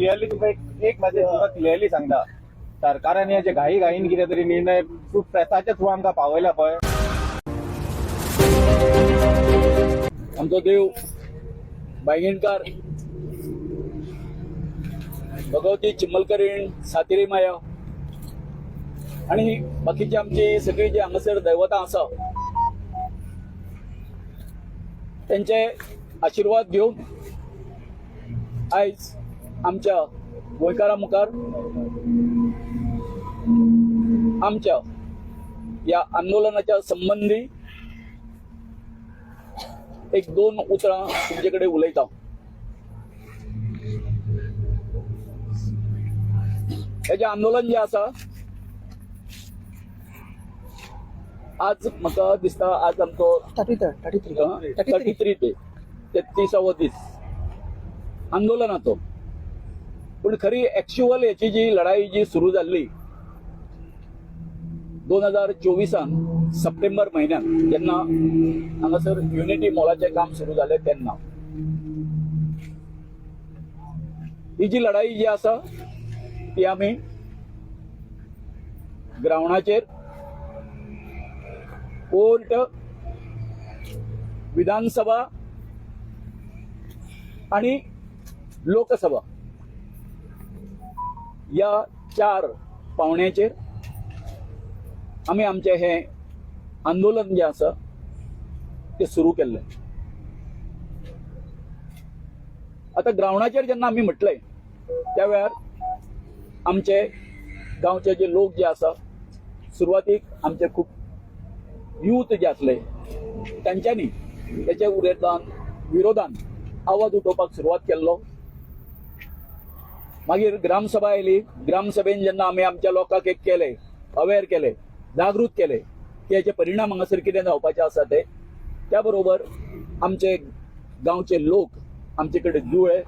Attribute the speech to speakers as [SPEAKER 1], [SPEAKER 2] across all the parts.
[SPEAKER 1] Clearly तुका एक माझे तुका clearly सांगता सरकारान हे जे घाई घाईन कितें तरी निर्णय प्रेसाच्या थ्रू आमकां पावयला पळय
[SPEAKER 2] आमचो देव बायगीणकार भगवती चिमलकरीण सातेरी माया आणि बाकीची आमची सगळी जी हांगासर दैवतां आसा त्यांचे आशीर्वाद घेऊन आयज आमच्या गोंयकारां मुखार आमच्या या आंदोलनाच्या संबंधी एक दोन उतरां तुमचे कडेन उलयता. हे जे आंदोलन जे आसा आज म्हाका दिसता आज आमचो 33 डे 33वा दीस आंदोलनाचो. पण खरी एक्च्युअल याची जी लढाई जी सुरू जाल्ली 2024 सप्टेंबर महिन्यात जेन्ना हांगासर युनिटी मॉलाचें काम सुरू जालें तेन्ना ही जी लढाई जी आसा ती आमी ग्राउंडाचेर कोर्ट विधानसभा आणि लोकसभा या 4 पावंड्याचेर आमी आमचे हे आंदोलन जे आसा ते सुरू केल्लें. आता ग्राउंडाचेर जेन्ना आमी म्हटलें त्या वेळार आमचे गांवचे जे लोक जे आसा सुरवातीक आमचे खूप यूथ जे आसले तांच्यांनी त्याच्या विरोधान आवाज उठोवपाक सुरवात केल्लो. मागीर ग्रामसभा आयली. ग्रामसभेन जेन्ना आमी आमच्या लोकांक एक केले अवेअर केले जागृत केले की याचे परिणाम हांगासर कितें जावपाचे आसा ते त्या बरोबर आमचे गांवचे लोक आमचे कडेन जुळ्ळे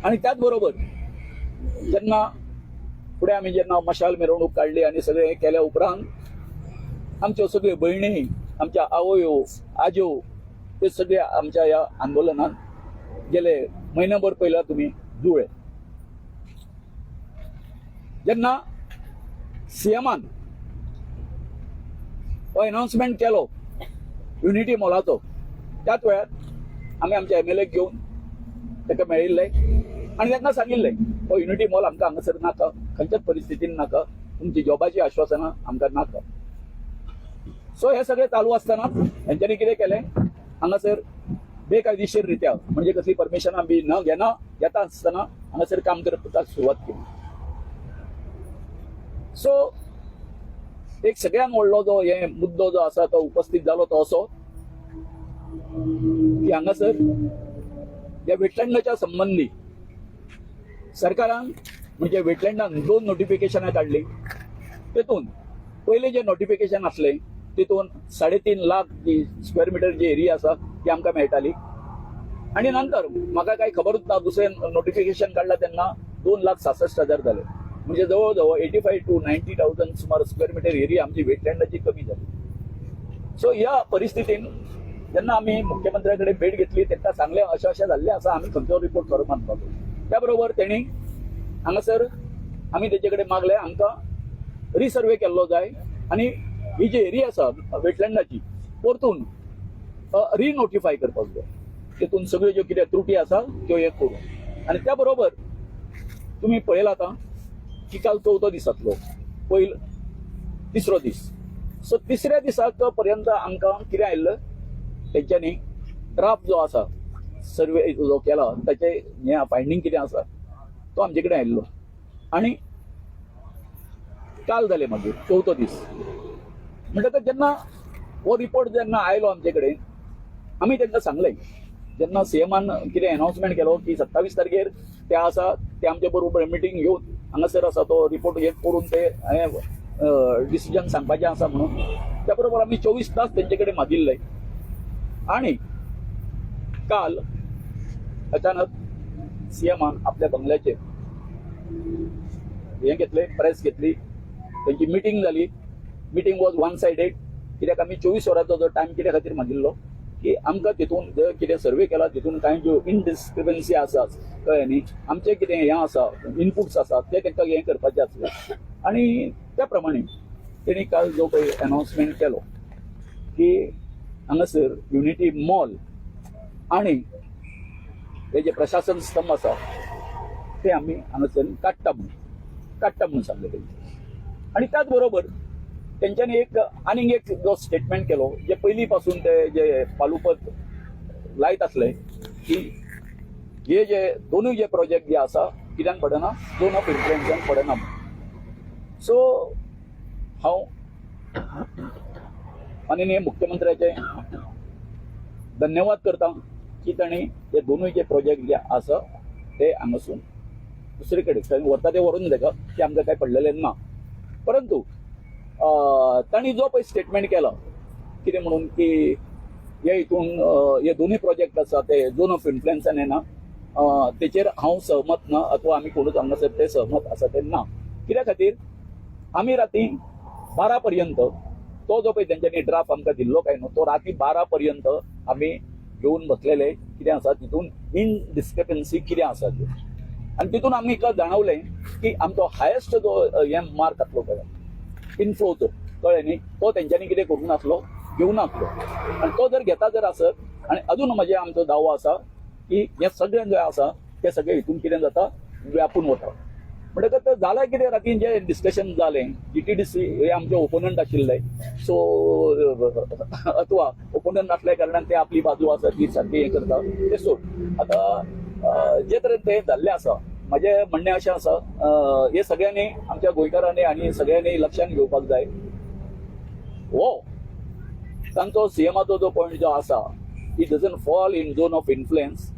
[SPEAKER 2] आणि त्याच बरोबर जेन्ना फुडें आमी जेन्ना मशाल मिरवणूक काडली आनी सगळें हें केल्या उपरांत आमच्यो सगळ्यो भयणी आमच्या आवयो आज्यो ते सगळे आमच्या ह्या आंदोलनात गेले म्हयनोभर पयला तुमी जुळ्ळे. जेन्ना सीएमान हो अनाउन्समेंट केलो युनिटी मॉलाचो त्याच वेळार आमी आमच्या MLA घेवन ताका मेळिल्ले आनी तांकां सांगिल्लें हो युनिटी मॉल आमकां हांगासर नाका, खंयच्याच परिस्थितीन नाका, तुमची जॉबाची आश्वासनां आमकां नाका. सो हे सगळें चालू आसतना हेंच्यांनी कितें केलें हांगासर बेकायदेशीर रित्या म्हणजे कसली परमिशनां बी न घेता आसतना हांगासर काम करपाक सुरवात केली. सो एक सगळ्यात व्हडलो जो हे मुद्दो जो आसा तो उपस्थित जालो तो असो की हांगासर या वेटलँडाच्या संबंधी सरकारान म्हणजे वेटलँडान 2 नोटिफिकेशनां काढली. तेतून पयले जे नोटिफिकेशन आसले तितून 3.5 लाख जी स्क्वेअर मीटर जी एरिया आसा ती आमकां मेळटाली आणि नंतर म्हाका काही खबरूच ना दुसरें नोटिफिकेशन काडला तेन्ना 2,66,000 जाले. म्हणजे जवळ 85 to 90,000 सुमार स्क्वेअर मीटर एरिया आमची वेटलँडाची कमी झाली. सो ह्या परिस्थितीन जेन्ना आमी मुख्यमंत्र्याकडे भेट घेतली तेन्ना सांगले अशें जाल्लें आसा आमी खंयचो रिपोर्ट करूंक मानपाचो. त्या बरोबर तेणी हांगासर आमी तेचे कडेन मागलें आमकां रिसर्वे केल्लो जाय आनी ही जी एरिया आसा वेटलँडाची परतून रिनोटिफाय करपाक जाय. तेतून सगळ्यो ज्यो कितें त्रुटी आसा त्यो हे करून आनी त्या बरोबर तुमी पळयला आतां की काल 4थो दीस जातलो पयलो 3रो दीस. सो 3ऱ्या दिसाक पर्यंत आमकां कितें आयिल्लें तेंच्यांनी ड्राफ्ट जो आसा सर्वे जो केला ताचे हे फायंडींग कितें आसा तो आमचे कडेन आयिल्लो आनी काल जालें मागीर 4थो दीस. म्हणटकच जेन्ना हो रिपोर्ट जेन्ना आयलो आमचे कडेन आमी तेंकां सांगलें जेन्ना सीएमान कितें अनाउन्समेंट केलो की 27 तारखेर ते आसा ते आमचे बरोबर मिटींग घेवन हांगासर आसा तो रिपोर्ट हे करून ते डिसिजन सांगपाचें आसा म्हणून त्या बरोबर आमी 24 तास तेंचे कडेन मागिल्ले आनी काल अचानक सीएमान आपल्या बंगल्याचेर हे घेतले प्रेस घेतली त्यांची मिटींग जाली. मिटींग वॉज वन सायडेड कित्याक आमी 24 वरांचो जो टायम कित्या खातीर मागिल्लो की आमकां तितून जे कितें सर्वे केला तितून कांय ज्यो इनडिस्क्रिपन्सी आसा कळ्ळें न्ही, आमचें कितें हें आसा इनपुट्स आसा ते तांकां हें करपाचें आसलें. आनी त्या प्रमाणे तेणी काल जो पळय अनाउन्समेंट केलो की हांगासर युनिटी मॉल आनी हे जे प्रशासन स्तंभ आसा ते आमी हांगासर काडटा म्हणून सांगलें तेंचे. आनी त्याच बरोबर तेंच्यांनी आनीक एक जो स्टेटमेंट केलो जे पयलीं पासून ते जे पालुपत लायत आसले की हे जे दोनूय जे प्रोजेक्ट जे आसा कित्याक पडना, झोन ऑफ इन्फ्लुएन्सान पडना म्हणून. सो हांव माननीय मुख्यमंत्र्याचे धन्यवाद करता की तांणी हे दोनूय जे प्रोजेक्ट जे आसा ते हांगासून दुसरे कडेन व्हरता ते व्हरून तेका की आमकां काय पडलेलें ना. परंतु तांणी जो पळय स्टेटमेंट केला कितें म्हणून की हे हितून हे दोनूय प्रोजेक्ट आसा ते झोन ऑफ इन्फ्लुएन्सान येना, तेचेर हांव सहमत ना अथवा आमी कोणूच हांगासर ते सहमत आसा ते ना. कित्या खातीर आमी राती 12 पर्यंत तो जो पळय तेंच्यांनी ड्राफ्ट आमकां दिल्लो काय न्हू तो राती 12 पर्यंत आमी घेवन बसलेले कितें आसा तितून इनडिस्क्रिपन्सी कितें आसा त्यो. आनी तितून आमी जाणवलें की आमचो हायेस्ट जो हे मार्क आसलो पळय इनफ्लोचो कळ्ळें न्ही, तो तेंच्यांनी कितें करूंक नासलो, घेवं नासलो. आनी तो जर घेता जर आसत आनी अजून म्हणजे आमचो दावो आसा की हे सगळें जें आसा तें सगळें हितून कितें जाता व्यापून वता. म्हणटकच जालें कितें रातीन जें डिस्कशन जालें GTDC हे आमचे ओपोनंट आशिल्ले सो अथवा ओपोनंट आसल्या कारणान ते आपली बाजू आसा ती सारकी हें करता ते सोड. आतां जे तरेन तें जाल्लें आसा म्हजें म्हणणें अशें आसा हे सगळ्यांनी आमच्या गोंयकारांनी आनी सगळ्यांनी लक्षांत घेवपाक जाय हो तांचो सीएमाचो जो पॉयंट जो आसा it doesn't fall in zone of influence.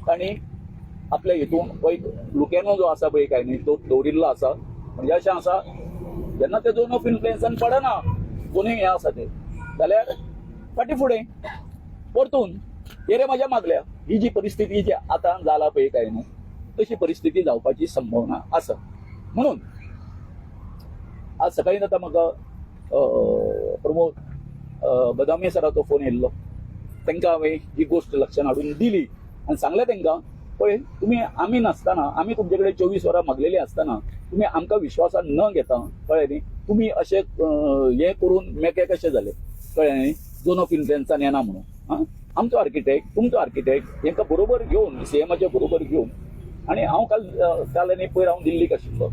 [SPEAKER 2] तांणी आपल्या हितून पळय लुकेनो जो आसा पळय काय न्ही तो दवरिल्लो आसा. म्हणजे अशें आसा जेन्ना ते झोन ऑफ इन्फ्लुएन्सान पडना दोनूय हें आसा ते जाल्यार फाटीं फुडें परतून हे रे म्हाज्या मागल्या ही जी परिस्थिती जी आतां जाला पळय काय न्ही तशी परिस्थिती जावपाची संभावना आसा. म्हणून आज सकाळी आतां म्हाका प्रमोद बदामी सराचो फोन येयल्लो. तांकां हांवें ही गोश्ट लक्षांत हाडून दिली आनी सांगलें तांकां पळय तुमी आमी नासतना आमी तुमचे कडेन 24 वरां मागलेलीं आसतना तुमी आमकां विश्वासान न घेता कळ्ळें न्ही, तुमी अशें हें करून मेके कशें जालें कळ्ळें न्ही, झोन ऑफ इन्फ्लुएन्सान येना म्हणून. आमचो आर्किटेक्ट तुमचो आर्किटेक्ट हेंकां बरोबर घेवन सीएमाचे बरोबर घेवन आनी हांव काल न्ही पयर हांव दिल्लीक आशिल्लो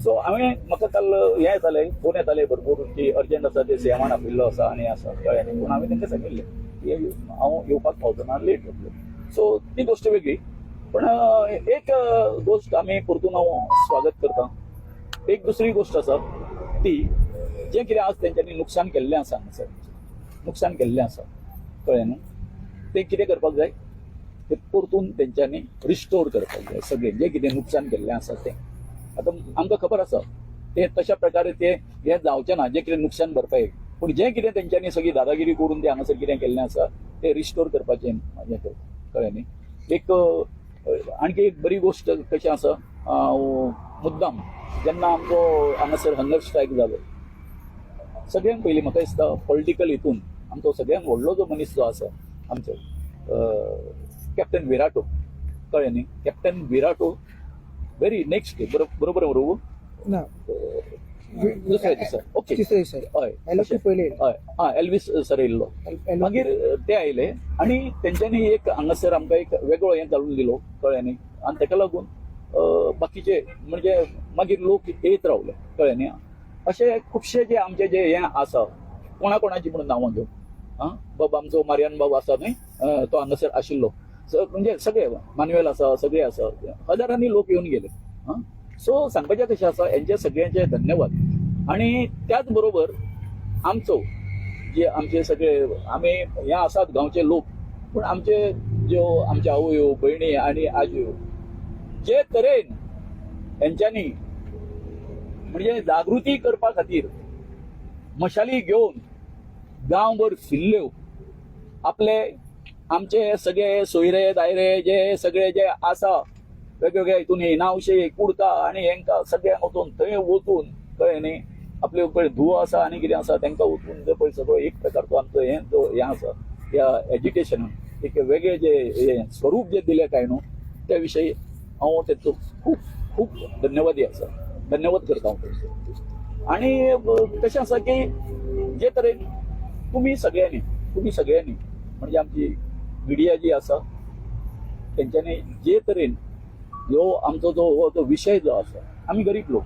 [SPEAKER 2] सो हांवें म्हाका काल हें येतालें फोन येताले भरपूर की अर्जंट आसा ते सीएमान आपयल्लो आसा आनी आसा कळ्ळें न्ही. पूण हांवें तांकां सांगिल्लें की हांव येवपाक पावतना लेट जातलो. सो ती गोश्ट वेगळी. पण एक गोश्ट आमी परतून हांव स्वागत करता. एक दुसरी गोश्ट आसा ती जें कितें आज तेंच्यांनी नुकसान केल्लें आसा हांगासर नुकसान केल्लें आसा कळ्ळें न्हू तें कितें करपाक जाय ते परतून तेंच्यांनी रिस्टोर करपाक जाय. सगळें जें कितें नुकसान केल्लें आसा तें आतां आमकां खबर आसा ते तशा प्रकारे ते हें जावचें ना जें कितें नुकसान भरपाय. पूण जें कितें तेंच्यांनी सगळी दादागिरी करून तें हांगासर कितें केल्लें आसा तें रिस्टोर करपाचें हें कळ्ळें न्ही. एक आणखी एक बरी गोश्ट कशी आसा मुद्दाम जेन्ना आमचो हांगासर हंगर स्ट्रायक जालो सगळ्यांत पयलीं म्हाका दिसता पॉलिटिकल हितून आमचो सगळ्यांत व्हडलो जो मनीस जो आसा आमचो कॅप्टन विराटो कळ्ळें न्ही. कॅप्टन विराटो व्हेरी नेक्स्ट डे बरोबर
[SPEAKER 3] ना
[SPEAKER 2] दुसऱ्या दिसा ओके
[SPEAKER 3] तिसऱ्या दिसा
[SPEAKER 2] हय
[SPEAKER 3] पयले
[SPEAKER 2] हय एल्विस सर येयल्लो मागीर ते आयले आनी तेंच्यांनी एक हांगासर आमकां एक वेगळो हें घालून दिलो कळ्ळें न्ही. आनी ताका लागून बाकीचे म्हणजे मागीर लोक येत रावले कळ्ळें न्ही. अशे खुबशे जे आमचे जे हें आसा कोणाची म्हणून नांवां घेवन बाबा आमचो मारियान बाब आसा न्ही तो हांगासर आशिल्लो म्हणजे सगळे मान्युएल आसा सगळे आसा हजारांनी लोक येवन गेले. सो सांगपाचें कशें आसा हेंचे सगळ्यांचे धन्यवाद. आनी त्याच बरोबर आमचो जे आमचे सगळे आमी हे आसात गांवचे लोक पूण आमचे ज्यो आमच्या आवयो भयणी आनी आजयो जे तरेन हेंच्यांनी म्हणजे जागृती करपा खातीर मशाली घेवन गांवभर फिरल्यो आपले आमचे सगळे सोयरे दायरे जे सगळे जे आसा वेगवेगळ्या हितून नावशे कुडका आनी हेंकां सगळ्यांक वचून थंय वचून कळ्ळें न्ही आपले पळय धुवो आसा आनी कितें आसा तांकां वचून पळय सगळो एक प्रकारचो आमचो हें जो हें आसा ह्या एज्युकेशनान एक वेगळे जे स्वरूप जे दिलें काय न्हू त्या विशयी हांव तेचो खूब खूब धन्यवादी आसा, धन्यवाद करता हांव. आनी कशें आसा की जे तरेन तुम्ही सगळ्यांनी म्हणजे आमची मिडिया जी आसा तेंच्यांनी जे तरेन ह्यो आमचो जो विशय जो आसा, आमी गरीब लोक,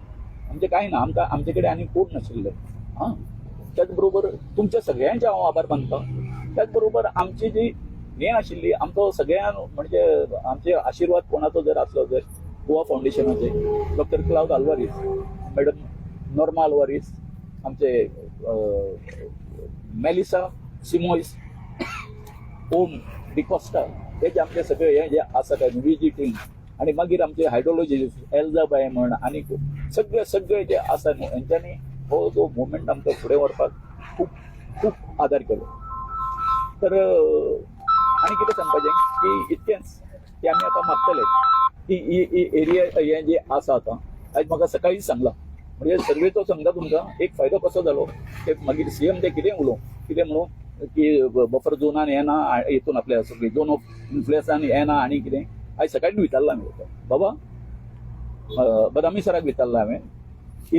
[SPEAKER 2] आमचे कांय ना, आमचे कडेन आनी कोण नाशिल्ले. त्याच बरोबर तुमच्या सगळ्यांचे हांव आभार मानता. त्याच बरोबर आमची जी हें आशिल्ली, आमचो सगळ्यां म्हणजे आमचे आशिर्वाद कोणाचो जर आसलो जर गोवा फाउंडेशनाचे doctor Claude Alvares, madam Norma Alvares, आमचे मेलिसा सिमोइस, ओम डिकोस्टा, हे जे आमचे सगळे हे जे आसा काय विजिटींग, आणि मागीर आमचे हायड्रोलॉजिस्ट एल्जाबाय म्हण आनी सगळे जे आसा न्हू हेंच्यांनी हो जो मुवमेंट आमकां फुडें व्हरपाक खूब खूब आदार केलो. तर आनी कितें सांगपाचें की इतकेंच की आमी आतां मागतले की ही एरिया हे जे आसा आतां, आयज म्हाका सकाळीच सांगला, म्हणजे सर्वेचो सांगता तुमकां एक फायदो कसो जालो की मागीर सीएम ते कितें म्हणून की बफर झोनान येना, हितून आपल्या सगळी झोन ऑफ इन्फ्लुएन्सान येना आनी कितें. आयज सकाळीं विचारला हांवें बाबा बदामी सराक विचारला हांवें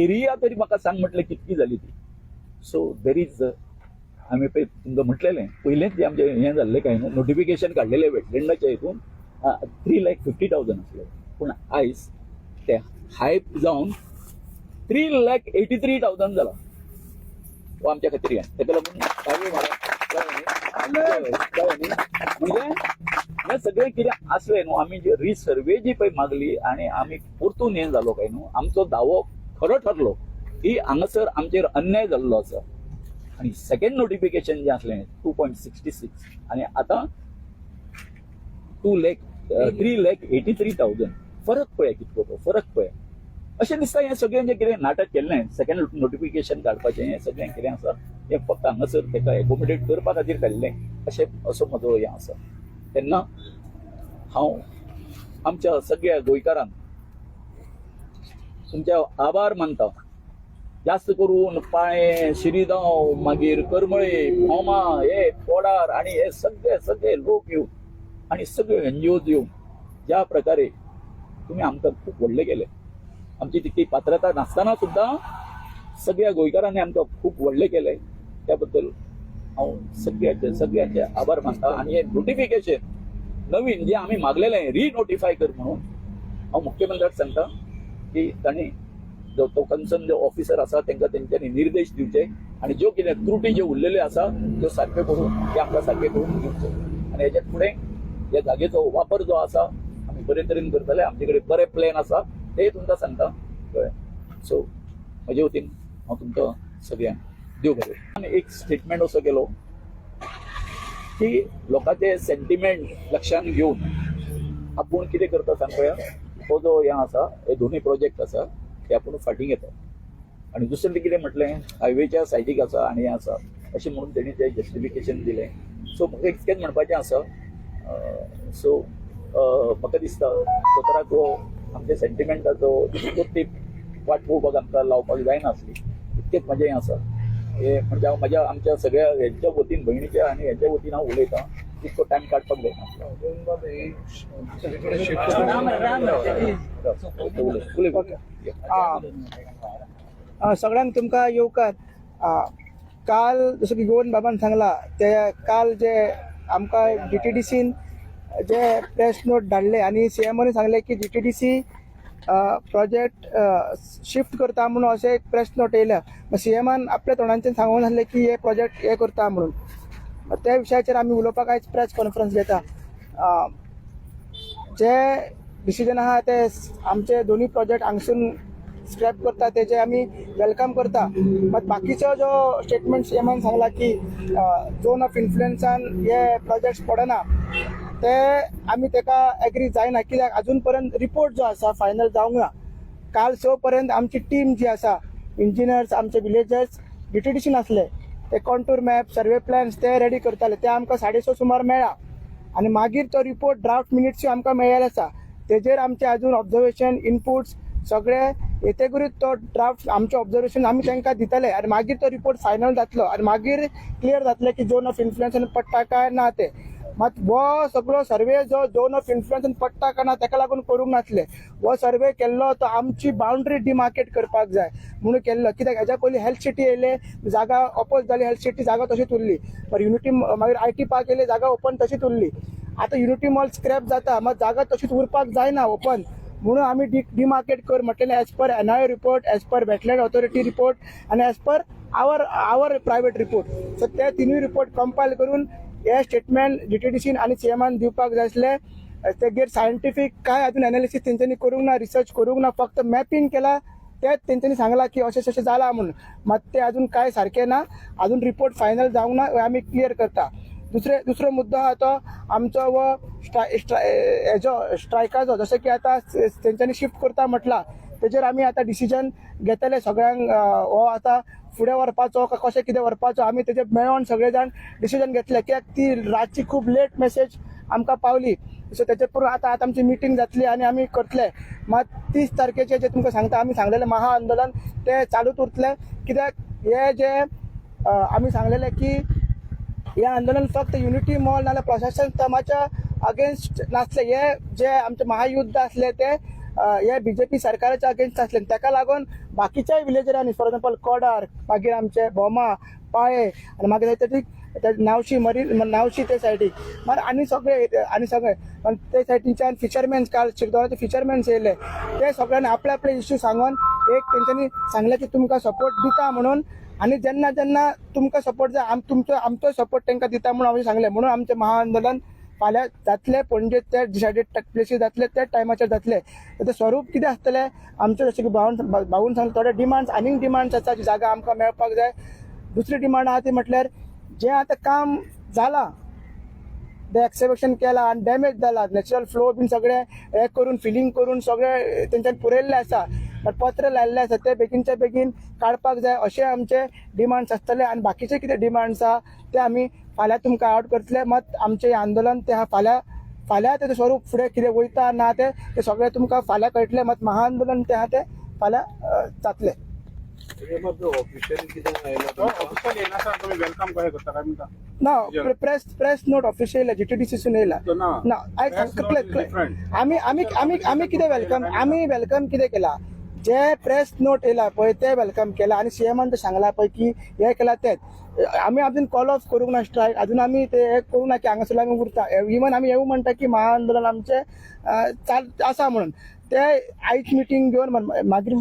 [SPEAKER 2] एरिया तरी म्हाका सांग म्हटलें कितकी जाली ती. सो देर इज आमी पळय तुमकां म्हटलेलें पयलेंच जे आमचें हें जाल्लें काय न्हू नोटिफिकेशन काडलेलें वेटलँडाच्या हितून 3,50,000 आसलें, पूण आयज ते हायप जावन 3,83,000 जाला. हो आमच्या खातीर ताका लागून म्हणजे हे सगळें कितें आसलें न्हू, आमी जे रिसर्वे जी पळय मागली आनी आमी परतून हें जालो काय न्हू, आमचो दावो खरो ठरलो की हांगासर आमचेर अन्याय जाल्लो आसा. आनी सेकंड नोटिफिकेशन जें आसलें 2.66 आनी आतां 3,83,000. फरक पळय कितको तो फरक पळय. अशें दिसता हें सगळें जें कितें नाटक केल्लें सेकंड नोटिफिकेशन काडपाचें हें सगळें कितें आसा हें फक्त हांगासर ताका एकोमोडेट करपा खातीर काडलें असो म्हजो हें आसा. तेन्ना हांव आमच्या सगळ्या गोंयकारांक तुमच्या आभार मानता. जास्त करून पाळें, शिरीगांव, मागीर करमळे, मोमा, हे पोडार आनी हे सगळे लोक येवन आनी सगळे एनजीओज येवन ज्या प्रकारे तुम्ही आमकां खूब व्हडलें केलें. आमची तितकी पात्रता नासतना सुद्दां सगळ्या गोंयकारांनी आमकां खूब व्हडलें केलें. त्या बद्दल हांव सगळ्यांचे आभार मानता. आनी हे नोटिफिकेशन नवीन जे आमी मागलेलें रिनोटिफाय कर म्हणून हांव मुख्यमंत्र्याक सांगता की तांणी जो तो कन्सर्न जो ऑफिसर आसा तांकां तेंच्यांनी निर्देश दिवचे आनी ज्यो कितें त्रुटी ज्यो उरलेल्यो आसा त्यो सारक्यो करून ते आमकां सारके करून दिवचे. आनी हेच्या फुडें ह्या जागेचो वापर जो आसा आमी बरे तरेन करतले. आमचे कडेन बरे प्लॅन आसा ते तुमकां सांगता कळ्ळें. सो म्हजे वतीन हांव तुमकां सगळ्यांक देव बरें. आनी एक स्टेटमेंट असो केलो की लोकांचे सेंटिमेंट लक्षांत घेवन आपूण कितें करता सांग पळया. हो जो हें आसा हे दोनूय प्रोजेक्ट आसा ते आपूण फाटीं घेता. आनी दुसरें कितें म्हटलें हायवेच्या सायडीक आसा आनी हें आसा अशें म्हणून तेणी तें जस्टिफिकेशन दिलें. सो म्हाका इतकेंच म्हणपाचें आसा. सो म्हाका दिसता दोतोराक हो आमच्या सेंटिमेंटाचो ती वाट पळोवपाक आमकां लावपाक जायना आसली. इतकेंच म्हाजें हें आसा. हे म्हणजे हांव म्हाज्या आमच्या सगळ्या हेंच्या वतीन भयणीच्या आनी हेच्या वतीन हांव उलयतां. तितको टायम काडपाक जायना.
[SPEAKER 3] सगळ्यांक तुमकां येवकार. काल जसं की गोवन बाबान सांगला ते काल जे आमकां GTDCन जे प्रेस नोट धाडले आनी CMOनी सांगले की GTDC प्रोजेक्ट शिफ्ट करता म्हणून अशें एक प्रेस नोट येयल्या. CMान आपल्या तोंडांच्यान सांगून आसलें की हे प्रोजेक्ट हे करता म्हणून. त्या विशयाचेर आमी उलोवपाक आयज प्रेस कॉन्फरन्स घेता. जे डिसिजन आहा ते आमचे दोन्ही प्रोजेक्ट हांगसून स्क्रॅप करता तेजे आमी वेलकम करता. मात बाकीचो जो स्टेटमेंट CMान सांगला की झोन ऑफ इन्फ्लुएन्सान हे प्रोजेक्ट्स पडना ते आमी तेका एग्री जायना. कित्याक अजून पर्यंत रिपोर्ट जो आसा फायनल जावंक ना. काल 6 पर्यंत आमची टीम जी आसा इंजिनियर्स आमचे विलेजर्स GTDCन आसले ते कॉन्टूर मॅप सर्वे प्लॅन्स ते रेडी करताले. ते आमकां 6:30 सुमार मेळ्ळा. आनी मागीर तो रिपोर्ट ड्राफ्ट मिनिट्स आमकां मेळ्ळेले आसा. तेजेर आमचे अजून ऑब्जर्वेशन इनपुट्स सगळे येतेकरूच तो ड्राफ्ट आमचे ऑब्झर्वेशन आमी तांकां दितले आनी मागीर तो रिपोर्ट फायनल जातलो आनी मागीर क्लियर जातलें की झोन ऑफ इन्फ्लुएन्सान पडटा काय ना ते. मात हो सगळो सर्वे जो झोन ऑफ इन्फ्लुएन्सान पडटा काय ना ताका लागून करूंक नासले. हो सर्वे केल्लो तो आमची बाउंड्री डिमार्केट करपाक जाय म्हणून केल्लो. कित्याक हेच्या पयलीं हेल्थ सिटी येयले, जागा ऑपोज जाली, हेल्थ सिटी जागा तशीच उरली. पर युनिटी मागीर IT पार्क येयले, जागा ओपन तशीच उरली. आतां युनिटी मॉल स्क्रॅप जाता, मात जागा तशीच उरपाक जायना ओपन. म्हणून आमी डिमार्केट कर म्हटलेलें as per NIO report, as per wetland authority report आनी as per our private report. So ते तिनूय रिपोर्ट कंपायल करून हे स्टेटमेंट DTDCन आनी CMन दिवपाक जाय आसले. तेगेर सायंटिफीक काय अजून एनालिसीस तेंच्यांनी करूंक ना, रिसर्च करूंक ना, फक्त मॅपिंग केला तेच तेंच्यांनी सांगला की अशें जाला म्हणून. मात ते अजून काय सारकें ना, अजून रिपोर्ट फायनल जावंक ना, आमी क्लियर करता. दुसरो मुद्दो आहा तो आमचो वो हेजो स्ट्रायकाचो. जशें की आतां तेंच्यांनी शिफ्ट करता म्हटला तेजेर आमी आतां डिसिजन घेतले सगळ्यांक. हो आतां फुडें व्हरपाचो काय कशें कितें व्हरपाचो आमी तेजे मेळोन सगळे जाण डिसिजन घेतले. कित्याक ती रातची खूब लेट मेसेज आमकां पावली. सो तेचे करून आतां आमची मिटींग जातली आनी आमी करतले. मात 30 तारखेचे जे तुमकां सांगता आमी सांगलेलें महाआंदोलन ते चालूच उरतलें. कित्याक हे जे आमी सांगलेलें की हे आंदोलन फक्त युनिटी मॉल नाल्यार प्रशासन स्तंभाच्या अगेन्स्ट नासले. हे जे आमचे महायुद्ध आसले ते हे BJP सरकाराच्या अगेन्स्ट आसले. ताका लागून बाकीच्याय विलेजरांनी फॉर एक्झाम्पल कोडार, मागीर आमचे बोमा, पाळे आनी मागीर नावशी ते सायडीक मार आनी सगळे पण ते सायडीच्यान फिशरमॅन्स काल शिरदोळाचे फिशरमॅन्स येयले. ते सगळ्यांनी आपले इश्यू सांगून एक तेंच्यांनी सांगलें की तुमकां सपोर्ट दिता म्हणून. आनी जेन्ना तुमकां सपोर्ट जाय आमचो सपोर्ट तांकां दिता म्हणून हांवें सांगलें. म्हणून आमचें महाआंदोलन फाल्यां जातले पणजे ते डिसायडेड प्लेसीस जातले ते टायमाचेर जातले. तें स्वरूप कितें आसतलें आमचें जशें की भाऊन सांगलें थोडे डिमांड्स आनीक डिमांड्स आसा जी जागा आमकां मेळपाक जाय. दुसरी डिमांड आहा ती म्हटल्यार जें आतां काम जालां ते एक्सकॅवेशन केला आनी डॅमेज जाला, नॅचरल फ्लो बीन सगळे हे करून फिलिंग करून सगळे तेंच्यांनी पुरयल्लें आसा. बट पत्र लायिल्लें आसा ते बेगीनच्या बेगीन काडपाक जाय अशें आमचे डिमांड्स आसतले. आनी बाकीचे कितें डिमांड्स आहा ते आमी फाल्यां तुमकां आउट करतले. मात आमचें आंदोलन तें आहा फाल्यां तेजें स्वरूप फुडें कितें वयता ना ते सगळें तुमकां फाल्यां कळटलें. मात महाआंदोलन तें आहा तें फाल्यां जातलें.
[SPEAKER 1] ऑफिशियल येना सर तुम्ही वेलकम काय करता काय म्हणता
[SPEAKER 3] ना प्रेस नोट ऑफिशियल GTDCसून येयला ना. आमी कितें वेलकम कितें केला, जे प्रेस नोट येयला पळय ते वेलकम केला आनी CMन ते सांगला पळय की हे केला तेच. आमी अजून कॉल ऑफ करूंक ना स्ट्रायक, अजून आमी ते हे करूंक ना की हांगासर आमी उरता. इवन आमी हेवूय म्हणटा की महाआंदोलन आमचें आसा म्हणून. ते आयज मिटींग घेवन मागीर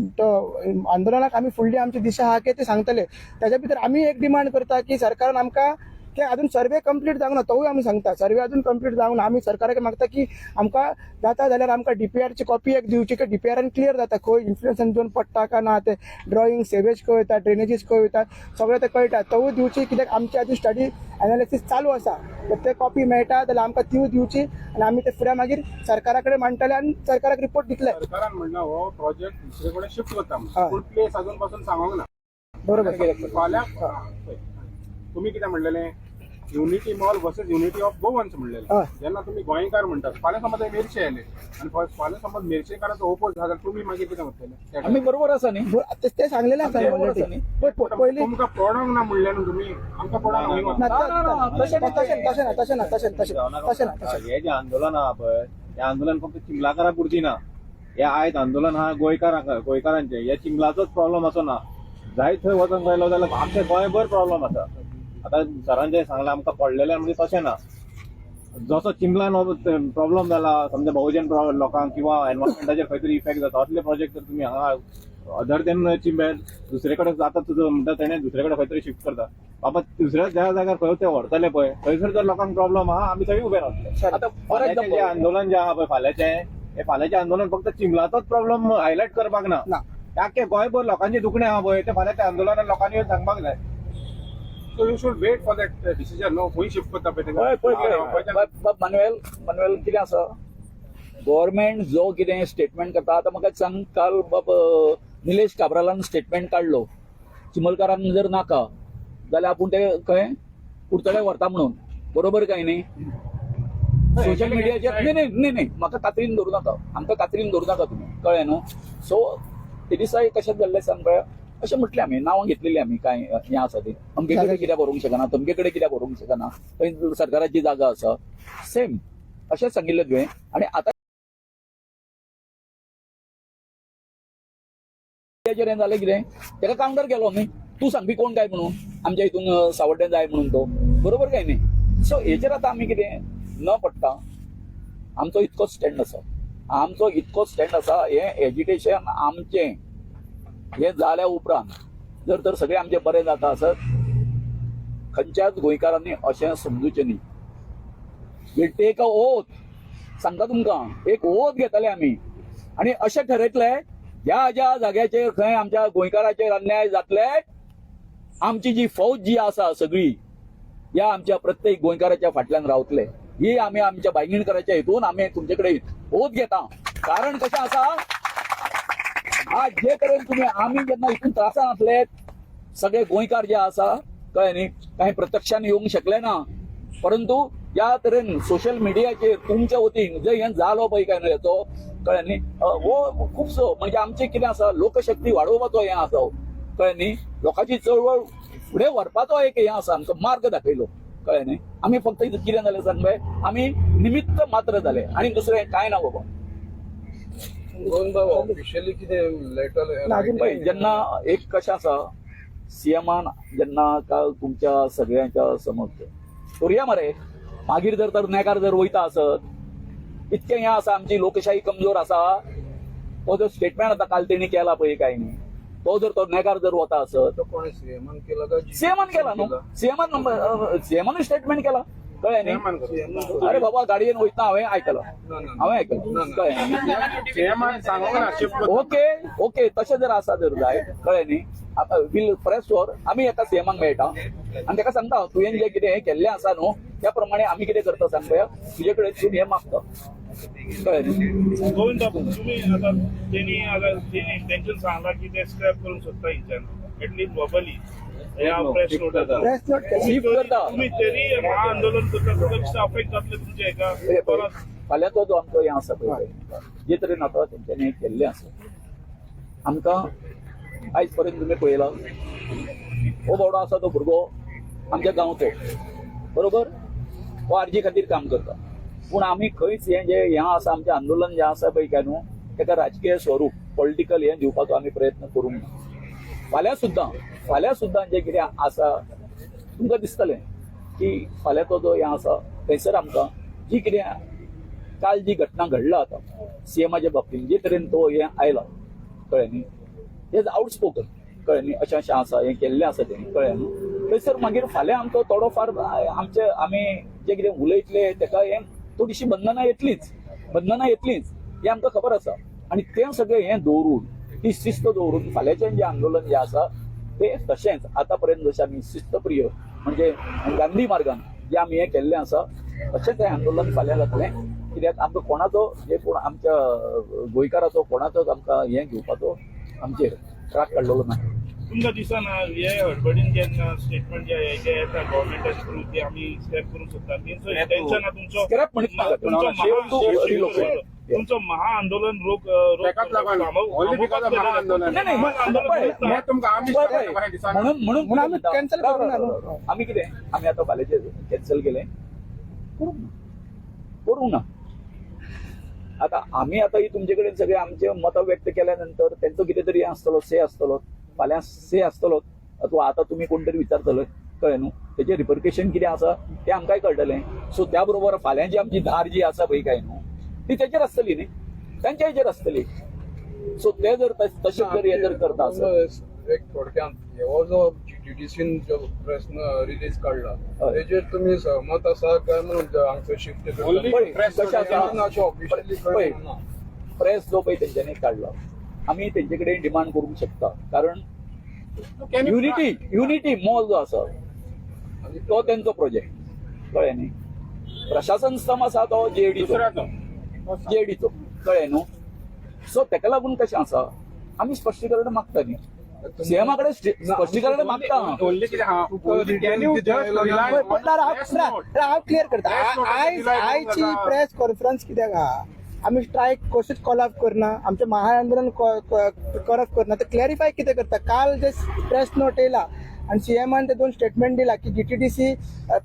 [SPEAKER 3] आंदोलनाक आमी फुडली आमची दिशा आहा की ते सांगतले. तेज्या भितर आमी एक डिमांड करता की सरकारान आमकां की अजून सर्वे कंप्लीट जावंक ना, तोवूय आमी सांगता सर्वे अजून कंप्लीट जावंक ना. आमी सरकाराक मागता की आमकां जाता जाल्यार आमकां DPRची कॉपी एक दिवची की DPRन क्लियर जाता खंय इन्फ्लुएन्सन झोन पडटा काय ना, ते ड्रॉईंग सेवेज खंय वयता, ड्रेनेजीस खंय वयता सगळें ते कळटा. तोवूय दिवची कित्याक आमची अजून स्टडी एनालिसीस चालू आसा. तर ते कॉपी मेळटा जाल्यार आमकां तिवूय दिवची आनी आमी ते फुडें मागीर सरकारा कडेन मांडटले आनी सरकाराक रिपोर्ट दितले.
[SPEAKER 1] सरकारान म्हणला हो प्रोजेक्ट दुसरे कडेन शिफ्ट करता पूण प्लेस अजून पासून सांगूंक ना.
[SPEAKER 3] बरोबर.
[SPEAKER 1] फाल्यां तुम्ही कितें म्हणलेलें unity mall versus unity of Goans म्हणलेलें. जेन्ना तुम्ही गोंयकार म्हणटात फाल्यां समज मेरशे आयले आनी फाल्यां समज मेरशेकाराचो ओपोज झाला तुम्ही मागीर कितें करतले?
[SPEAKER 2] आमी बरोबर आसा न्ही,
[SPEAKER 3] ते सांगलेलें आसा ऑलरेडी. पयलीं
[SPEAKER 1] तुमकां पडोंक ना म्हणलें न्हू तुम्ही आमकां पडोंक ना. हे जे आंदोलन आहा पळय हे आंदोलन फक्त चिंबलाकारा पुरती ना. हे आयज आंदोलन आहा गोंयकारांचे. हे चिंबलाचोच प्रॉब्लेम असो ना, जाय थंय वचून पळयलो जाल्यार आमच्या गोंयभर प्रॉब्लेम आसा. आतां सरांचे सांगलां आमकां पडलेले म्हणजे तशें ना. जसो चिंबलान प्रॉब्लेम जाला समजा बहुजन लोकांक किंवा एनवायरमेंटाचेर खंय तरी इफेक्ट जाता असले प्रोजेक्ट जर तुम्ही हांगा अदर देन चिंबेल दुसरे कडेन जाता तुजो म्हणटा तेणे दुसरे कडेन खंय तरी शिफ्ट करता. बाबा दुसऱ्या ज्या जाग्यार खंय ते व्हरतले पळय थंयसर जर लोकांक प्रॉब्लेम आहा आमी थंय उबे रावतले.
[SPEAKER 2] आतां
[SPEAKER 1] फाल्यांचें जे आंदोलन जे आहा पळय फाल्यांचें आंदोलन फक्त चिंबलाचोच प्रॉब्लेम हायलायट करपाक ना. आख्खे गोंयभर लोकांची दुखणें आहा पळय ते फाल्यां त्या आंदोलनान लोकांनी येवन सांगपाक जाय. So you should wait for that decision. No, खंय शिफ्ट करता पळय
[SPEAKER 2] मानुएल कितें आसा गव्हर्मेंट जो कितें स्टेटमेंट करता. आतां म्हाका सांग काल निलेश काब्रालान स्टेटमेंट काडलो चिमलकारांक जर नाका जाल्यार आपूण ते खंय कुडतडे व्हरता म्हणून. बरोबर काय न्ही? सोशल मिडियाचेर नाही म्हाका कात्रीन धरू नाका, आमकां कात्रीन धरू नाका तुमी, कळ्ळें न्हू. सो ते दिसा कशें जाल्लें सांग पळय, अशें म्हटलें आमी, नांवां घेतलेलीं आमी काय हें आसा ती, अमके कडेन कित्याक व्हरूंक शकना, तमके कडेन कित्याक व्हरूंक शकना, थंय सरकाराची जागा आसा, सेम अशें सांगिल्लें तुवें. आनी आतां हें जालें कितें, तेका कावंटर केलो न्ही, तूं सांगपी कोण काय म्हणून, आमच्या हितून सावड्डें जाय म्हणून तो, बरोबर काय न्ही. सो हेचेर आतां आमी कितें न पडटा आमचो इतको स्टँड आसा, आमचो इतको स्टँड आसा, हें एज्युकेशन आमचें हें जाल्या उपरांत जर तर सगळें आमचें बरें जाता आसत, खंयच्याच गोंयकारांनी अशें समजुचें न्ही. वील टेक अ ओथ, सांगता तुमकां, एक ओथ घेतले आमी आनी अशें ठरयतलें ह्या ज्या जाग्याचेर खंय आमच्या गोंयकाराचेर अन्याय जातले, आमची जी फौज जी आसा सगळी ह्या आमच्या प्रत्येक गोंयकाराच्या फाटल्यान रावतले. ही आमी आमच्या बायंगीणकाराच्या हितून आमी तुमचे कडेन ओथ घेता. कारण कशें आसा, आज जे तरेन तुमी आमी जेन्ना हितून त्रासान आसले, सगळे गोंयकार जे आसा, कळ्ळें न्ही, कांय प्रत्यक्षान येवंक शकले ना, परंतु ह्या तरेन सोशल मिडियाचेर तुमच्या वतीन जे हें जालो पळय काय हेचो, कळ्ळें न्ही, हो खुबसो म्हणजे आमचें कितें आसा, लोकशक्ती वाडोवपाचो हें आसा, कळ्ळें न्ही, लोकांची चळवळ फुडें व्हरपाचो एक हें आसा, आमचो मार्ग दाखयलो, कळ्ळें न्ही. आमी फक्त कितें जालें सांग पळय, आमी निमित्त मात्र जाले आनी दुसरें कांय ना बाबा.
[SPEAKER 4] ऑफिशियली कितें लेटर
[SPEAKER 2] जेन्ना एक कशें आसा, सीएमान जेन्ना काल तुमच्या सगळ्यांच्या समोर करुया मरे, मागीर जर तर नेकार जर वयता आसत, इतकें हें आसा, आमची लोकशाही कमजोर आसा, तो जो स्टेटमेंट आतां काल तेणी केला पळय काय न्ही, तो जर तो नेकार जर वता आसत,
[SPEAKER 4] कोणी सीएमान केला का
[SPEAKER 2] सीएमान केला न्हू, सीएमान स्टेटमेंट केला, कळ्ळें न्ही. अरे बाबा गाडयेन वयता हांवें आयकलां, कळ्ळें. ओके तशें जर आसा जर जाय, कळ्ळें न्ही. आतां वील प्रेस फॉर आमी एका सीएमाक मेळटा आनी ताका सांगता तुवें जें कितें केल्लें आसा न्हू, त्या प्रमाणे आमी कितें करता सांग पळया, तुजे कडेन तूं हें मागता, कळ्ळें न्ही.
[SPEAKER 5] गोविंद बाबू, तुम्ही आता त्यांनी इंटेन्शन सांगला की ते स्क्रॅप करून सोदता हिंच्यान एटलीस्ट वर्बली या प्रेस नोटात
[SPEAKER 3] प्रेस नोट केली.
[SPEAKER 2] सीफ करता.
[SPEAKER 5] तुम्ही तरी महाआंदोलन करता तुमचं अफेक्ट जातले तुमचे एका
[SPEAKER 2] फाल्यां तो जो आमचो हें आसा पळय, जे तरेन आतां तेंच्यांनी केल्लें आसा, आमकां आयज पर्यंत तुमी पळयला, हो बावडो आसा तो भुरगो आमच्या गांवचो, बरोबर, हो आरजी खातीर काम करता, पूण आमी खंयच हें आसा, आमचें आंदोलन जें आसा पळय काय न्हू, ताका राजकीय स्वरूप पॉलिटिकल हें दिवपाचो आमी प्रयत्न करूंक ना. फाल्यां सुद्दां जें कितें आसा, तुमकां दिसतलें की फाल्यांचो जो हें आसा थंयसर आमकां जी कितें काल जी घटना घडला आतां सीएमाच्या बाबतींत, जे तरेन तो हें आयला, कळ्ळें न्ही, हें आउटस्पोकन, कळ्ळें न्ही, अशें आसा, हें केल्लें आसा तेणी, कळ्ळें न्ही. थंयसर मागीर फाल्यां आमचो थोडो फार आमी जें कितें उलयतले तेका हें थोडीशी बंधनां येतलीच हें आमकां खबर आसा. आनी तें सगळें हें दवरून, ती शिस्त दवरून फाल्यांचें जें आंदोलन जें आसा तें तशेंच आतां पर्यंत जशें आमी शिस्तप्रिय म्हणजे गांधी मार्गान जें आमी हें केल्लें आसा, अशें तें आंदोलन फाल्यां जातलें. कित्याक आमकां कोणाचो जे कोण आमच्या गोंयकाराचो कोणाचोच आमकां हें घेवपाचो आमचेर राग काडलेलो ना.
[SPEAKER 5] तुमकां दिसना हे हडबडीन जेन्ना स्टेटमेंट जे येता गव्हर्मेंटाचे थ्रू ते आमी स्क्रॅप करून सोदता, तेंचो इंटेन्शन तुमचो
[SPEAKER 2] स्क्रॅप म्हणीत नाका,
[SPEAKER 5] तुमचो महाआंदोलन
[SPEAKER 2] म्हणून
[SPEAKER 3] आमी कॅन्सल करूं ना न्हू.
[SPEAKER 2] आमी कितें आमी आतां फाल्यांचें कॅन्सल केलें, करूंक ना. आतां आमी आतां ही तुमचे कडेन सगळे आमचे मतं व्यक्त केल्या नंतर तेंचो कितें तरी आसतलो, से आसतलो, फाल्यां से आसतलो, अथवा आतां तुमी कोण तरी विचारतले, कळ्ळें न्हू, तेजें रिपरकेशन कितें आसा तें आमकांय कळटलें. सो त्या बरोबर फाल्यांची आमची धार जी आसा पळय काय न्हू, ती तेचेर आसतली न्ही, तांच्या हेचेर आसतली. सो ते जर तशें जर हे जर करता आसत,
[SPEAKER 4] एक थोडक्यात हो जो जीटीडीसीन जो प्रश्न रिलीज काडला तेजेर तुमी सहमत आसा काय म्हणून हांगसर शिफ्ट
[SPEAKER 2] प्रेस जो पळय तेंच्यांनी काडला, आमी तेंचे कडेन डिमांड करूंक शकता, कारण युनिटी मॉल जो आसा तो तेंचो प्रोजेक्ट, कळ्ळें न्ही. प्रशासन स्तंभ आसा तो जेडीचो, कळ्ळें न्हू. सो तेका लागून कशें आसा, आमी स्पश्टीकरण मागता न्ही, सीएमाकडे स्पष्टीकरण मागता
[SPEAKER 3] हांव क्लियर करता आयची प्रेस कॉन्फरन्स कित्याक आहा आमी स्ट्रायक कशेंच कॉल ऑफ करना आमचें महाआंदोलन कॉल ऑफ करना ते क्लॅरिफाय कितें करता काल जे प्रेस नोट येयला आणि सीएमान ते 2 स्टेटमेंट दिला की जीटीडीसी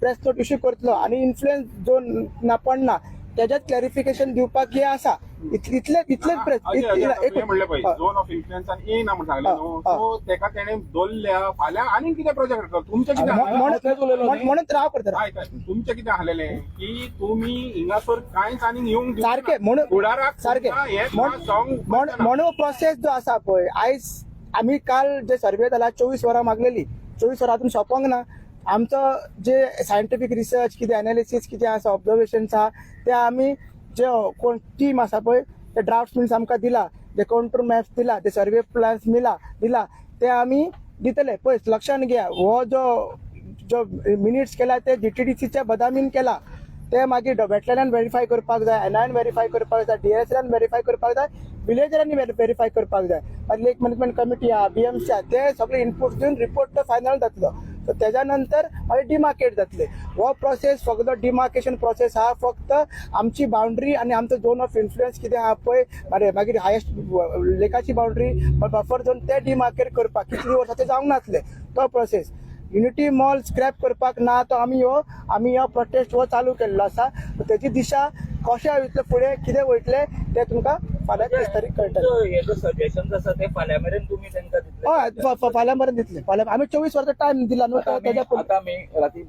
[SPEAKER 3] प्रेस नोट इश्यू करतलो आणि इन्फ्लुएन्स जो ना पडना त्याच्यात क्लॅरिफिकेशन दिवपाक हे आसा इतलेच प्रेस
[SPEAKER 6] म्हणले पळय झोन ऑफ इन्फ्लुएन्सान येयना म्हणून सांगले न्हू सो तेका तेणे दवरल्या फाल्यां आनीक कितें प्रोजेक्ट करता तुमचें कितें
[SPEAKER 3] म्हणून राव करता
[SPEAKER 6] तुमचें कितें आसलेलें की तुमी हिंगासर कांयच आनीक येवंक दिवंक
[SPEAKER 3] सारखे म्हणून
[SPEAKER 6] फुडाराक
[SPEAKER 3] सारखे म्हणून प्रोसेस जो आसा पळय आयज आम्ही काल जे सर्वे झाला 24 वरां मागलेली 24 वरांतून सोंपोंक ना आमचं जे सायंटिफिक रिसर्च कितें एनालिसीस कितें आसा ऑब्जर्वेशन्स आहा ते आमी जे कोण टीम आसा पळय ते ड्राफ्ट्समॅन्स आमकां दिला जे कंट्रोल मॅप्स दिला ते सर्वे प्लॅन्स दिला ते आमी दितले पळय लक्षान घ्या हो जो मिनिट्स केला ते जीटीडीसीच्या बदामीन केला ते मागीर वेटलँडान व्हेरीफाय करपाक जाय एनआयन व्हेरीफाय करपाक जाय डीएसएलान व्हेरीफाय करपाक जाय विलेजरांनी व्हेरीफाय करपाक जाय मागीर लेक मॅनेजमेंट कमिटी आहा बीएमसी आहा ते सगळे इनपुट्स दिवन रिपोर्ट तो फायनल जातलो सो तेज्या नंतर मागीर डिमार्केट जातले हो प्रोसेस फक्त डिमार्केशन प्रोसेस हा फक्त आमची बाउंड्री आणि आमचो झोन ऑफ इन्फ्लुएन्स कितें आहा पळय मागीर हायेस्ट लेकाची बाउंड्री बफर झोन ते डिमार्केट करपाक कितली वर्सां ते जावंक नासले तो प्रोसेस युनिटी मॉल स्क्रॅप करपाक ना तो आमी हो प्रोटेस्ट हो चालू केल्लो आसा तेजी दिशा कशें वयतले फुडें कितें वयतले ते तुमकां फाल्यां 30 तारीख कळटलें
[SPEAKER 7] हे जे सजेशन्स आसा ते फाल्यां मेरेन तुमी तांकां दितले
[SPEAKER 3] हय फाल्यां मेरेन दितले फाल्यां आमी 24 वरांचो टायम दिला न्हू तेज्या
[SPEAKER 2] आता आम्ही रात्री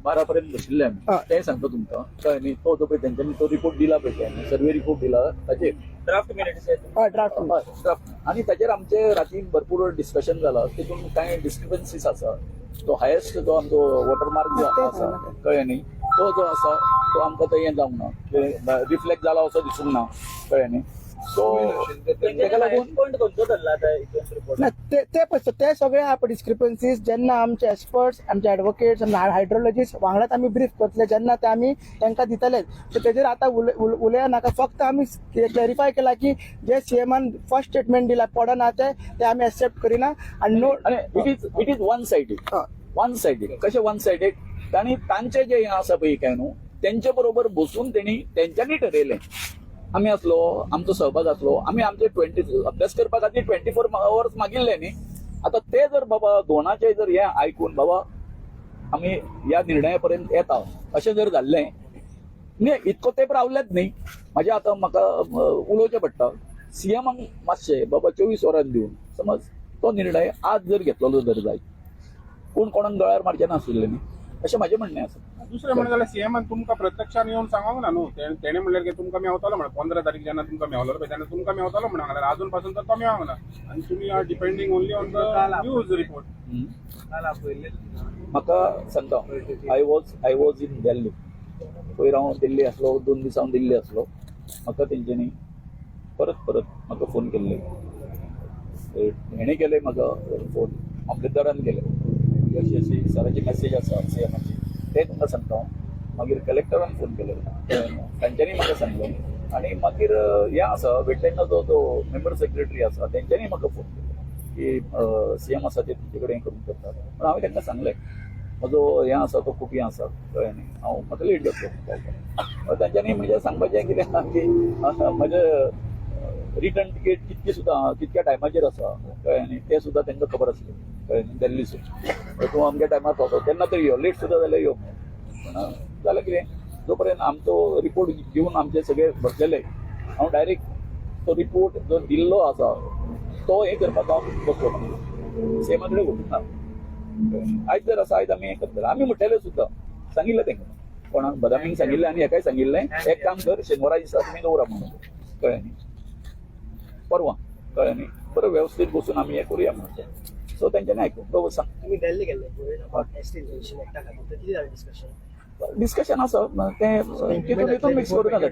[SPEAKER 2] 12 पर्यंत बशिल्ले आमी ते सांगतो तुमकां कळ्ळें न्ही तो जो पळय तेंच्यांनी तो रिपोर्ट दिला पळय त्यांनी सर्वे रिपोर्ट दिला ताचेर
[SPEAKER 7] ड्राफ्ट मिनिट्स
[SPEAKER 3] हय ड्राफ्ट
[SPEAKER 2] आणि ताचेर आमचे राती भरपूर डिस्कशन जाला तितून कांय डिस्क्रिपन्सीस आसा तो हायेस्ट जो आमचो वॉटरमार्क जो आसा कळ्ळें न्ही तो जो आसा तो आमकां थंय हें जावंक ना रिफ्लेक्ट जाला असो दिसूंक ना कळ्ळें न्ही सो तेका लागून
[SPEAKER 7] पॉयंट खंयचो धरला आतां रिपोर्ट
[SPEAKER 3] ना ते सगळे आहा डिस्क्रिपन्सीज जेन्ना आमचे एक्सपर्ट्स आमचे ॲडवोकेट्स हायड्रोलॉजिस्ट वांगडाच आमी ब्रीफ करतले जेन्ना ते आमी तांकां दितले सो तेजेर आतां उलया नाका फक्त आमी क्लॅरिफाय केला की जे सीएमान फर्स्ट स्टेटमेंट दिला पडना ते आमी एक्सेप्ट करिना आनी no
[SPEAKER 2] it is one sided कशें वन सायडेड तांणी तांचे जे हें आसा पळय काय न्हू तेंचे बरोबर बसून तेंच्यांनी ठरयलें आमी आसलो आमचो सहभाग आसलो आमी आमचे 20 अभ्यास करपा खातीर 24 hours मागिल्ले न्ही आतां ते जर बाबा दोनाचे जर हें आयकून बाबा आमी ह्या निर्णया पर्यंत येता अशें जर जाल्लें न्ही इतको तेंप रावलेच न्ही म्हाजें आतां म्हाका उलोवचें पडटा सीएमाक मातशें बाबा 24 वरां दिवन समज तो निर्णय आज जर घेतलो जर जायत कोण कोणाक गळार मारचें नाशिल्लें न्ही अशें म्हाजें म्हणणें आसा
[SPEAKER 6] दुसरें म्हणलें जाल्यार सीएमान तुमकां प्रत्यक्षान येवन सांगोंक ना न्हू तेणे म्हणलें की तुमकां मेवतलो म्हणून 15 तारीख जेन्ना तुमकां मेवलो पळय तेन्ना तुमकां मेवतलो म्हणून सांगल्यार अजून पासून तर तो मेवंक ना आनी तुमी are depending only on the news report
[SPEAKER 2] म्हाका सांगता आय वॉज इन दिल्ली पयर हांव दिल्ली आसलो 2 दीस हांव दिल्ली आसलो म्हाका तेंच्यांनी परत म्हाका फोन केल्ले हेणे केले म्हाका फोन मामलेदारान केले अशी सराची मॅसेज आसा सीएमाची ते तुमकां सांगता मागीर कलेक्टरान फोन केलो तांच्यांनी म्हाका सांगलें आनी मागीर हें आसा वेटलँडाचो जो मेंबर सेक्रेटरी आसा तेंच्यांनी म्हाका फोन केलो की सीएम आसा ते तुमचे कडेन करूंक करतात पूण हांवें तांकां सांगलें म्हजो हें आसा तो खूब हें आसा कळ्ळें न्ही हांव म्हाका लेट जातलो तांच्यांनी म्हणजे सांगपाचें कितें की म्हजें रिटर्न तिकेट कितक्या टायमाचेर आसा कळ्ळें न्ही तें सुद्दां तांकां खबर आसलें कळ्ळें न्ही दिल्लीसून तूं अमक्या टायमार पावतो तेन्ना तरी यो लेट सुद्दां जाल्यार यो पूण जाल्यार कितें जो पर्यंत आमचो रिपोर्ट घेवन आमचे सगळे बसलेले हांव डायरेक्ट तो रिपोर्ट जो दिल्लो आसा तो हें करपाक हांव बसलो सीएमा कडेन वचूंक ना आयज जर आसा आयज आमी हें करतले आमी म्हणटले सुद्दां सांगिल्लें तांकां कोणाक बदामीक सांगिल्लें आनी हेकाय सांगिल्लें एक काम कर शेनवारा दिसा तुमी दवरा म्हणून कळ्ळें न्ही परवां कळ्ळें न्ही बरें वेवस्थीत बसून आमी हें करुया म्हणून सो तेंच्यांनी आयकून सांग
[SPEAKER 7] तुमी दिल्ली गेल्ले एकटा खातीर कितें जालें
[SPEAKER 2] डिस्कशन आसा तें तितून मिक्स करूं नाका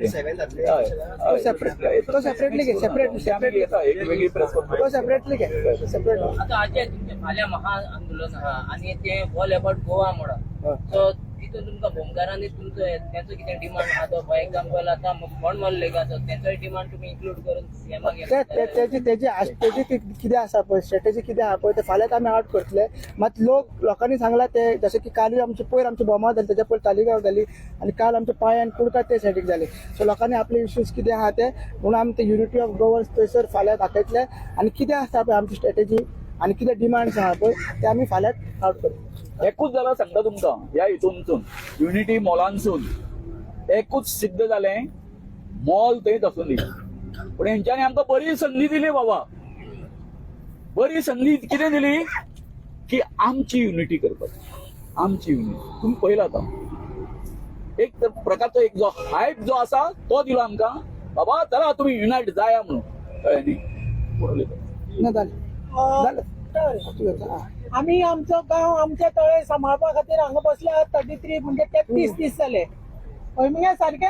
[SPEAKER 3] सेपरेटली
[SPEAKER 2] आमी येता एक वेगळी प्रेस
[SPEAKER 3] तो सेपरेटली घे सेपरेट
[SPEAKER 7] आतां आज तुमचें फाल्यां महाआंदोलन आहा आनी तें ऑल अबाउट गोवा म्हणून सो
[SPEAKER 8] तिथून तुमका भोमकारांनी तुमचं त्यांचं किती डिमांड हा तो फॉर एक्झाम्पल आता कोण म्हणले का त्यांचं डिमांड तुम्ही इन्क्लूड करून सीएमा
[SPEAKER 3] त्याची कितें आसा पळय स्ट्रॅटेजी कितें आहा पळय ते फाल्यां आमी आउट करतले मात लोकांनी सांगला ते जशें की काल आमचे पयर आमचे बोमा जाली तेच्या पयर तालिगांव जाली आनी काल आमचे पाय आनी कुडका ते सायडीक जाले सो लोकांनी आपले इश्यूज कितें आहा ते म्हणून आमी ते युनिटी ऑफ गवर्नन्स थंयसर फाल्यां दाखयतले आनी कितें आसता पळय आमची स्ट्रॅटेजी आनी कितें डिमांड्स आहा पळय ते आमी फाल्यां आउट करतले
[SPEAKER 2] एकूच जाल्यार सांगता तुमकां ह्या हितूनसून युनिटी मॉलानसून एकूच सिद्ध जालें मॉल थंयच आसूंदी पूण हेंच्यांनी आमकां बरी संदी दिली बाबा बरी संदी कितें दिली की आमची युनिटी करपाची आमची युनिटी तुम्ही पळयला आता एक तर प्रकारचो एक जो हायप जो आसा तो दिलो आमकां बाबा चला तुम्ही युनायट जाया म्हणून कळ्ळें न्ही
[SPEAKER 3] ना जालें
[SPEAKER 9] आम्ही आमचं गाव आमच्या तळे सांभाळपा खातीर हांगा बसल्या 33 म्हणजे 33 दीस जाले हय मगे सारखे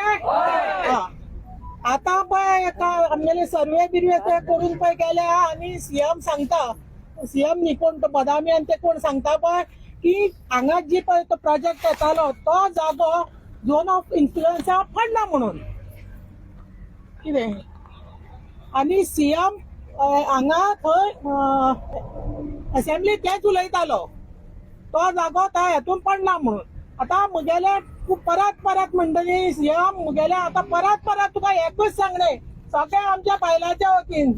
[SPEAKER 9] आता पळय आमगेले सर्वे बिर्वे ते करून पळय गेल्या आनी सीएम सांगता सीएम न्ही कोण तो बदामी आनी ते कोण सांगता पळय की हांगा जी पळय तो प्रोजेक्ट येतालो तो जागो झोन ऑफ इन्फ्लुएन्सा पडना म्हणून कितें आनी सीएम हांगा थंय असेंब्ली तेच उलयतालो तो जागो त्या हेतून पडना म्हणून आता मुगेले परत म्हणटली सीएम मुगेले आता परत तुका एकूच सांगणे सगळे आमच्या बायलांच्या वतीन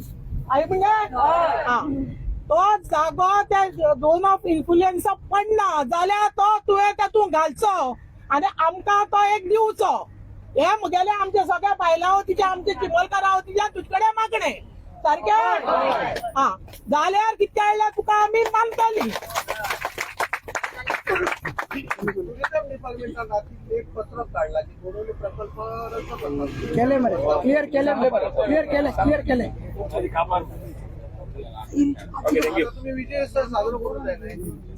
[SPEAKER 9] आय म्हणजे तो जागो त्या झोन ऑफ इन्फ्लुएन्सा पडना जाल्यार तो तुवें तातूंत घालचो आनी आमकां तो एक दिवचो हे मुगेले आमच्या सगळ्या बायलां वतीचे आमचे चिमलकारा वतीचे तुजे कडेन मागणे सारखे जाल्यार कितें आयल्यार तुका आमी मानतली
[SPEAKER 4] डिपार्टमेंटान एक पत्रक काढला की बोडोली प्रकल्प रद्द करतात
[SPEAKER 3] केले मरे क्लियर केले
[SPEAKER 4] तुम्ही विजय साजरा करून जाय